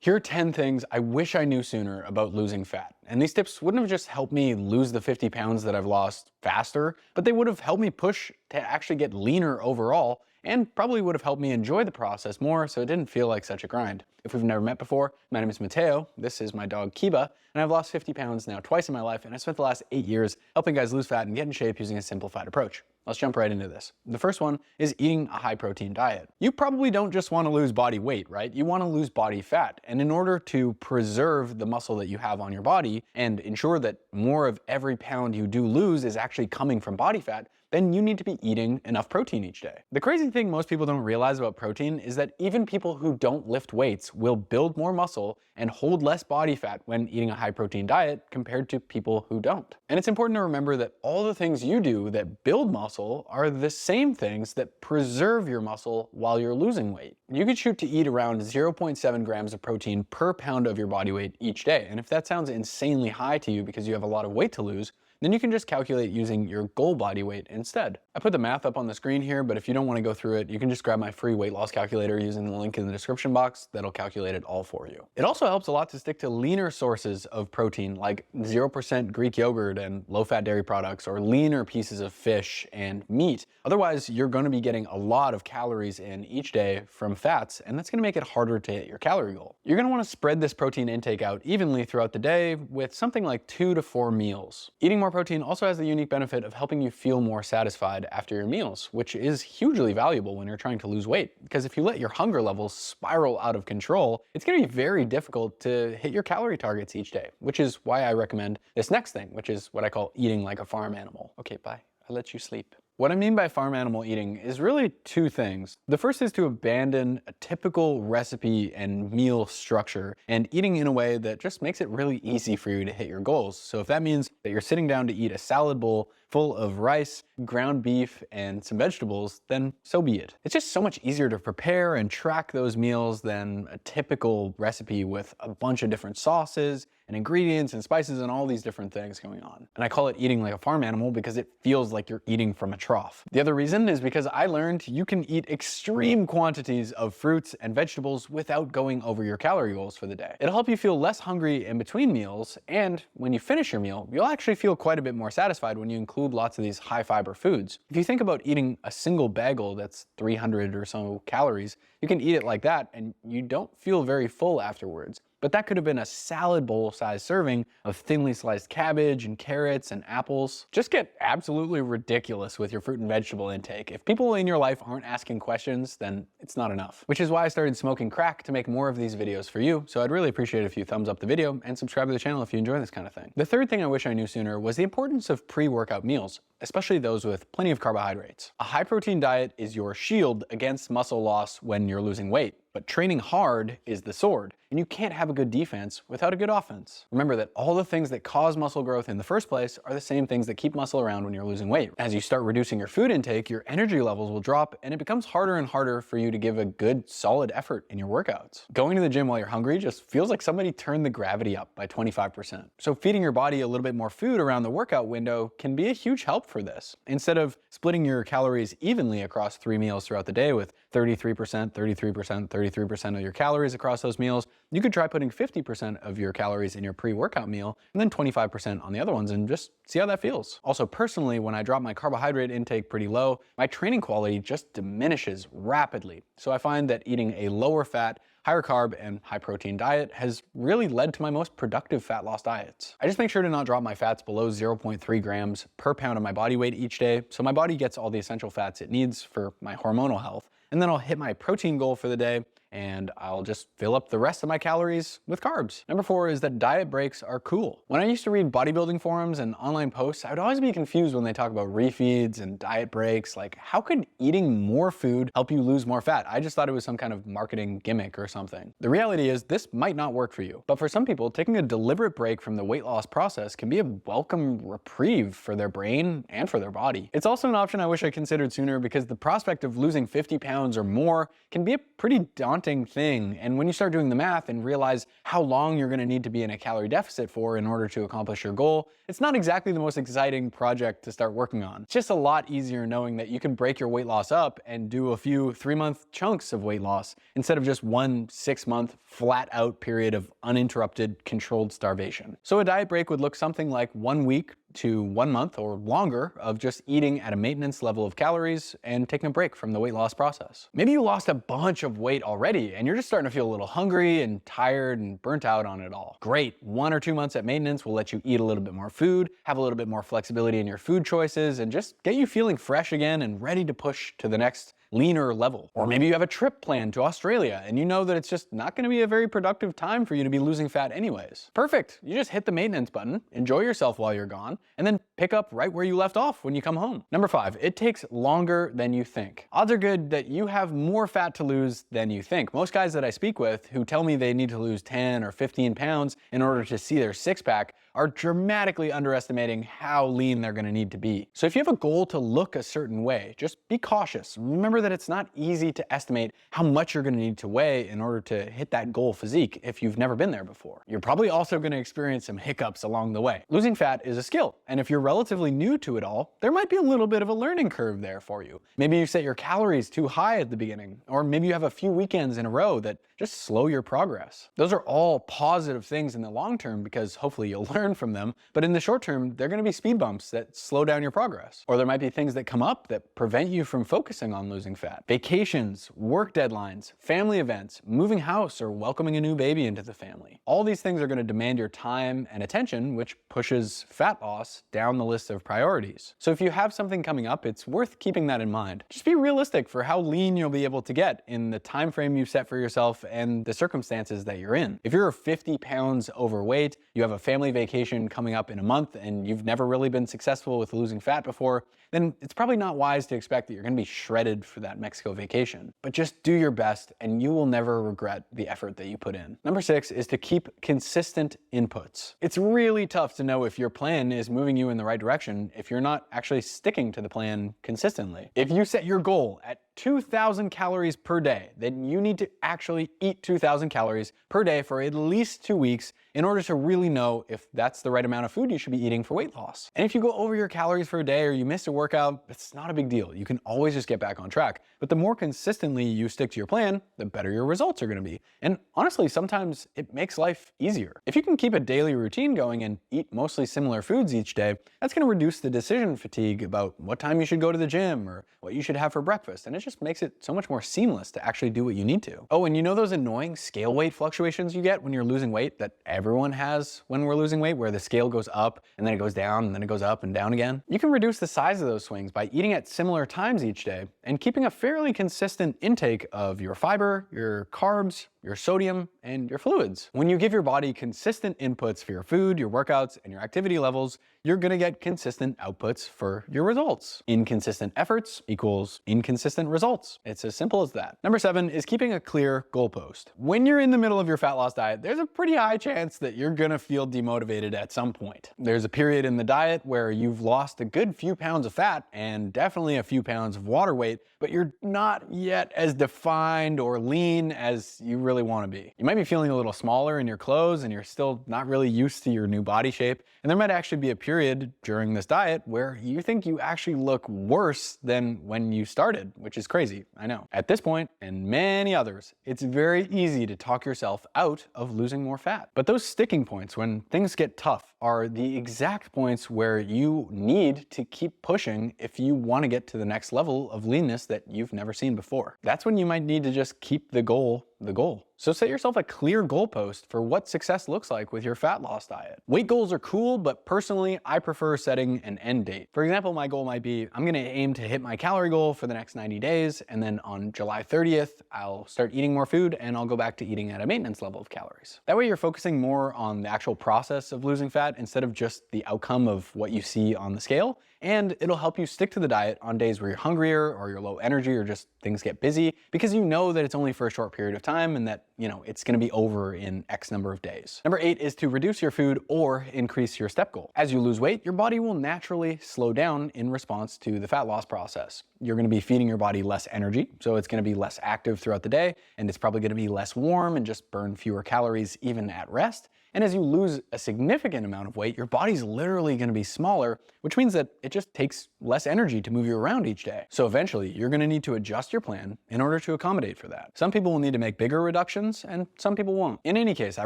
Here are 10 things I wish I knew sooner about losing fat. And these tips wouldn't have just helped me lose the 50 pounds that I've lost faster, but they would have helped me push to actually get leaner overall, and probably would have helped me enjoy the process more so it didn't feel like such a grind. If we've never met before, my name is Matteo, this is my dog Kiba, and I've lost 50 pounds now twice in my life, and I spent the last 8 years helping guys lose fat and get in shape using a simplified approach. Let's jump right into this. The first one is eating a high protein diet. You probably don't just want to lose body weight, right? You want to lose body fat. And in order to preserve the muscle that you have on your body and ensure that more of every pound you do lose is actually coming from body fat, then you need to be eating enough protein each day. The crazy thing most people don't realize about protein is that even people who don't lift weights will build more muscle and hold less body fat when eating a high protein diet compared to people who don't. And it's important to remember that all the things you do that build muscle are the same things that preserve your muscle while you're losing weight. You could shoot to eat around 0.7 grams of protein per pound of your body weight each day. And if that sounds insanely high to you because you have a lot of weight to lose, then you can just calculate using your goal body weight instead. I put the math up on the screen here, but if you don't want to go through it, you can just grab my free weight loss calculator using the link in the description box. That'll calculate it all for you. It also helps a lot to stick to leaner sources of protein like 0% Greek yogurt and low-fat dairy products, or leaner pieces of fish and meat. Otherwise, you're going to be getting a lot of calories in each day from fats, and that's going to make it harder to hit your calorie goal. You're going to want to spread this protein intake out evenly throughout the day with something like 2 to 4 meals. Eating more protein also has the unique benefit of helping you feel more satisfied after your meals, which is hugely valuable when you're trying to lose weight. Because if you let your hunger levels spiral out of control, it's going to be very difficult to hit your calorie targets each day, which is why I recommend this next thing, which is what I call eating like a farm animal. Okay, bye. I'll let you sleep. What I mean by farm animal eating is really two things. The first is to abandon a typical recipe and meal structure and eating in a way that just makes it really easy for you to hit your goals. So if that means that you're sitting down to eat a salad bowl full of rice, ground beef, and some vegetables, then so be it. It's just so much easier to prepare and track those meals than a typical recipe with a bunch of different sauces and ingredients and spices and all these different things going on. And I call it eating like a farm animal because it feels like you're eating from a trough. The other reason is because I learned you can eat extreme quantities of fruits and vegetables without going over your calorie goals for the day. It'll help you feel less hungry in between meals, and when you finish your meal, you'll actually feel quite a bit more satisfied when you include lots of these high fiber foods. If you think about eating a single bagel that's 300 or so calories, you can eat it like that and you don't feel very full afterwards. But that could have been a salad bowl sized serving of thinly sliced cabbage and carrots and apples. Just get absolutely ridiculous with your fruit and vegetable intake. If people in your life aren't asking questions, then it's not enough. Which is why I started smoking crack to make more of these videos for you. So I'd really appreciate it if you thumbs up the video and subscribe to the channel if you enjoy this kind of thing. The third thing I wish I knew sooner was the importance of pre-workout meals, especially those with plenty of carbohydrates. A high protein diet is your shield against muscle loss when you're losing weight. But training hard is the sword, and you can't have a good defense without a good offense. Remember that all the things that cause muscle growth in the first place are the same things that keep muscle around when you're losing weight. As you start reducing your food intake, your energy levels will drop, and it becomes harder and harder for you to give a good, solid effort in your workouts. Going to the gym while you're hungry just feels like somebody turned the gravity up by 25%. So feeding your body a little bit more food around the workout window can be a huge help for this. Instead of splitting your calories evenly across 3 meals throughout the day with 33%, 33%, 33% of your calories across those meals, you could try putting 50% of your calories in your pre-workout meal and then 25% on the other ones and just see how that feels. Also, personally, when I drop my carbohydrate intake pretty low, my training quality just diminishes rapidly. So I find that eating a lower fat, higher carb, and high protein diet has really led to my most productive fat loss diets. I just make sure to not drop my fats below 0.3 grams per pound of my body weight each day, so my body gets all the essential fats it needs for my hormonal health. And then I'll hit my protein goal for the day, and I'll just fill up the rest of my calories with carbs. Number 4 is that diet breaks are cool. When I used to read bodybuilding forums and online posts, I would always be confused when they talk about refeeds and diet breaks. Like, how could eating more food help you lose more fat? I just thought it was some kind of marketing gimmick or something. The reality is this might not work for you, but for some people, taking a deliberate break from the weight loss process can be a welcome reprieve for their brain and for their body. It's also an option I wish I considered sooner because the prospect of losing 50 pounds or more can be a pretty daunting daunting thing. And when you start doing the math and realize how long you're going to need to be in a calorie deficit for in order to accomplish your goal, it's not exactly the most exciting project to start working on. It's just a lot easier knowing that you can break your weight loss up and do a few 3-month chunks of weight loss instead of just one 6-month flat out period of uninterrupted controlled starvation. So a diet break would look something like 1 week to 1 month or longer of just eating at a maintenance level of calories and taking a break from the weight loss process. Maybe you lost a bunch of weight already and you're just starting to feel a little hungry and tired and burnt out on it all. Great, 1 or 2 months at maintenance will let you eat a little bit more food, have a little bit more flexibility in your food choices, and just get you feeling fresh again and ready to push to the next leaner level. Or maybe you have a trip planned to Australia and you know that it's just not going to be a very productive time for you to be losing fat anyways. Perfect. You just hit the maintenance button, enjoy yourself while you're gone, and then pick up right where you left off when you come home. Number 5, it takes longer than you think. Odds are good that you have more fat to lose than you think. Most guys that I speak with who tell me they need to lose 10 or 15 pounds in order to see their six-pack are dramatically underestimating how lean they're going to need to be. So if you have a goal to look a certain way, just be cautious. Remember that it's not easy to estimate how much you're going to need to weigh in order to hit that goal physique if you've never been there before. You're probably also going to experience some hiccups along the way. Losing fat is a skill, and if you're relatively new to it all, there might be a little bit of a learning curve there for you. Maybe you set your calories too high at the beginning, or maybe you have a few weekends in a row that just slow your progress. Those are all positive things in the long term because hopefully you'll learn from them, but in the short term, they're going to be speed bumps that slow down your progress. Or there might be things that come up that prevent you from focusing on losing fat. Vacations, work deadlines, family events, moving house, or welcoming a new baby into the family. All these things are going to demand your time and attention, which pushes fat loss down the list of priorities. So if you have something coming up, it's worth keeping that in mind. Just be realistic for how lean you'll be able to get in the time frame you've set for yourself and the circumstances that you're in. If you're 50 pounds overweight, you have a family vacation coming up in a month, and you've never really been successful with losing fat before, then it's probably not wise to expect that you're going to be shredded for that Mexico vacation. But just do your best and you will never regret the effort that you put in. Number 6 is to keep consistent inputs. It's really tough to know if your plan is moving you in the right direction if you're not actually sticking to the plan consistently. If you set your goal at 2,000 calories per day, then you need to actually eat 2,000 calories per day for at least 2 weeks in order to really know if that's the right amount of food you should be eating for weight loss. And if you go over your calories for a day or you miss a workout, it's not a big deal. You can always just get back on track. But the more consistently you stick to your plan, the better your results are going to be. And honestly, sometimes it makes life easier. If you can keep a daily routine going and eat mostly similar foods each day, that's going to reduce the decision fatigue about what time you should go to the gym or what you should have for breakfast. And it just makes it so much more seamless to actually do what you need to. Oh, and you know those annoying scale weight fluctuations you get when you're losing weight that everyone has when we're losing weight, where the scale goes up and then it goes down and then it goes up and down again? You can reduce the size of those swings by eating at similar times each day and keeping a fairly consistent intake of your fiber, your carbs, your sodium, and your fluids. When you give your body consistent inputs for your food, your workouts, and your activity levels, you're gonna get consistent outputs for your results. Inconsistent efforts equals inconsistent results. It's as simple as that. Number 7 is keeping a clear goalpost. When you're in the middle of your fat loss diet, there's a pretty high chance that you're gonna feel demotivated at some point. There's a period in the diet where you've lost a good few pounds of fat and definitely a few pounds of water weight, but you're not yet as defined or lean as you really want to be. You might be feeling a little smaller in your clothes and you're still not really used to your new body shape. And there might actually be a period during this diet where you think you actually look worse than when you started, which is crazy, I know. At this point, and many others, it's very easy to talk yourself out of losing more fat. But those sticking points when things get tough are the exact points where you need to keep pushing if you want to get to the next level of leanness that you've never seen before. That's when you might need to just keep the goal the goal. So set yourself a clear goalpost for what success looks like with your fat loss diet. Weight goals are cool, but personally, I prefer setting an end date. For example, my goal might be, I'm gonna aim to hit my calorie goal for the next 90 days, and then on July 30th, I'll start eating more food and I'll go back to eating at a maintenance level of calories. That way you're focusing more on the actual process of losing fat instead of just the outcome of what you see on the scale, and it'll help you stick to the diet on days where you're hungrier or you're low energy or just things get busy, because you know that it's only for a short period of time and that, it's gonna be over in X number of days. Number 8 is to reduce your food or increase your step goal. As you lose weight, your body will naturally slow down in response to the fat loss process. you're going to be feeding your body less energy, so it's going to be less active throughout the day, and it's probably going to be less warm and just burn fewer calories even at rest. And as you lose a significant amount of weight, your body's literally going to be smaller, which means that it just takes less energy to move you around each day. So eventually, you're going to need to adjust your plan in order to accommodate for that. Some people will need to make bigger reductions, and some people won't. In any case, I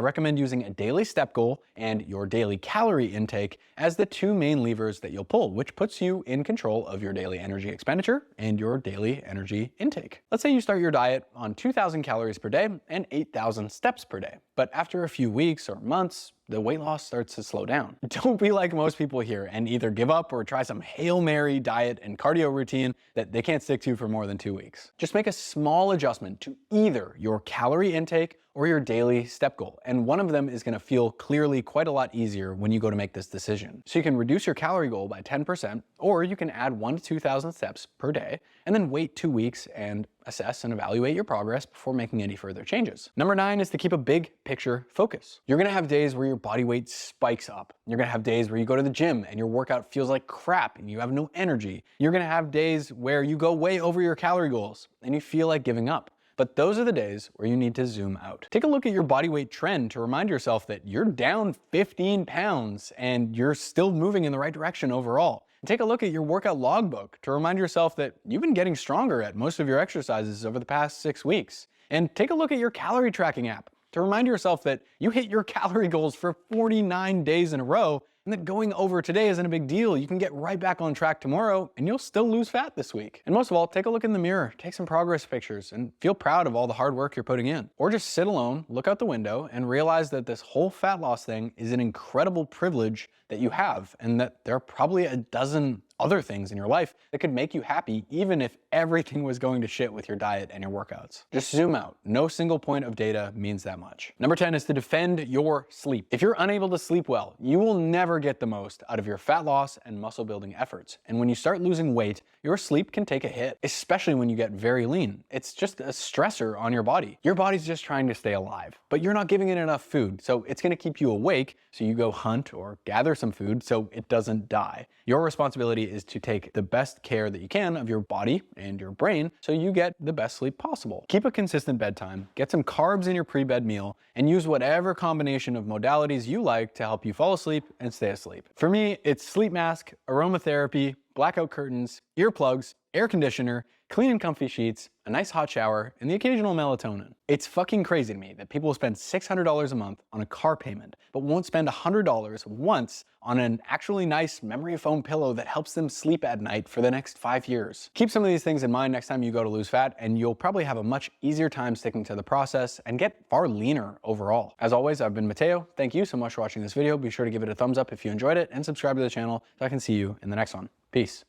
recommend using a daily step goal and your daily calorie intake as the two main levers that you'll pull, which puts you in control of your daily energy expenditure and your daily energy intake. Let's say you start your diet on 2,000 calories per day and 8,000 steps per day. But after a few weeks or months, the weight loss starts to slow down. Don't be like most people here and either give up or try some Hail Mary diet and cardio routine that they can't stick to for more than 2 weeks. Just make a small adjustment to either your calorie intake or your daily step goal, and one of them is going to feel clearly quite a lot easier when you go to make this decision. So you can reduce your calorie goal by 10%, or you can add 1,000 to 2,000 steps per day, and then wait 2 weeks and assess and evaluate your progress before making any further changes. Number 9 is to keep a big picture focus. You're gonna have days where your body weight spikes up. You're gonna have days where you go to the gym and your workout feels like crap and you have no energy. You're gonna have days where you go way over your calorie goals and you feel like giving up. But those are the days where you need to zoom out. Take a look at your body weight trend to remind yourself that you're down 15 pounds and you're still moving in the right direction overall. Take a look at your workout logbook to remind yourself that you've been getting stronger at most of your exercises over the past 6 weeks. And take a look at your calorie tracking app to remind yourself that you hit your calorie goals for 49 days in a row, and that going over today isn't a big deal. You can get right back on track tomorrow and you'll still lose fat this week. And most of all, take a look in the mirror, take some progress pictures, and feel proud of all the hard work you're putting in. Or just sit alone, look out the window, and realize that this whole fat loss thing is an incredible privilege that you have, and that there are probably a dozen other things in your life that could make you happy even if everything was going to shit with your diet and your workouts. Just zoom out. No single point of data means that much. Number 10 is to defend your sleep. If you're unable to sleep well, you will never get the most out of your fat loss and muscle building efforts. And when you start losing weight, your sleep can take a hit, especially when you get very lean. It's just a stressor on your body. Your body's just trying to stay alive, but you're not giving it enough food, so it's gonna keep you awake, so you go hunt or gather some food so it doesn't die. Your responsibility is to take the best care that you can of your body and your brain so you get the best sleep possible. Keep a consistent bedtime, get some carbs in your pre-bed meal, and use whatever combination of modalities you like to help you fall asleep and stay asleep. For me, it's sleep mask, aromatherapy, blackout curtains, earplugs, air conditioner, clean and comfy sheets, a nice hot shower, and the occasional melatonin. It's fucking crazy to me that people will spend $600 a month on a car payment, but won't spend $100 once on an actually nice memory foam pillow that helps them sleep at night for the next 5 years. Keep some of these things in mind next time you go to lose fat, and you'll probably have a much easier time sticking to the process and get far leaner overall. As always, I've been Matteo. Thank you so much for watching this video. Be sure to give it a thumbs up if you enjoyed it, and subscribe to the channel so I can see you in the next one. Peace.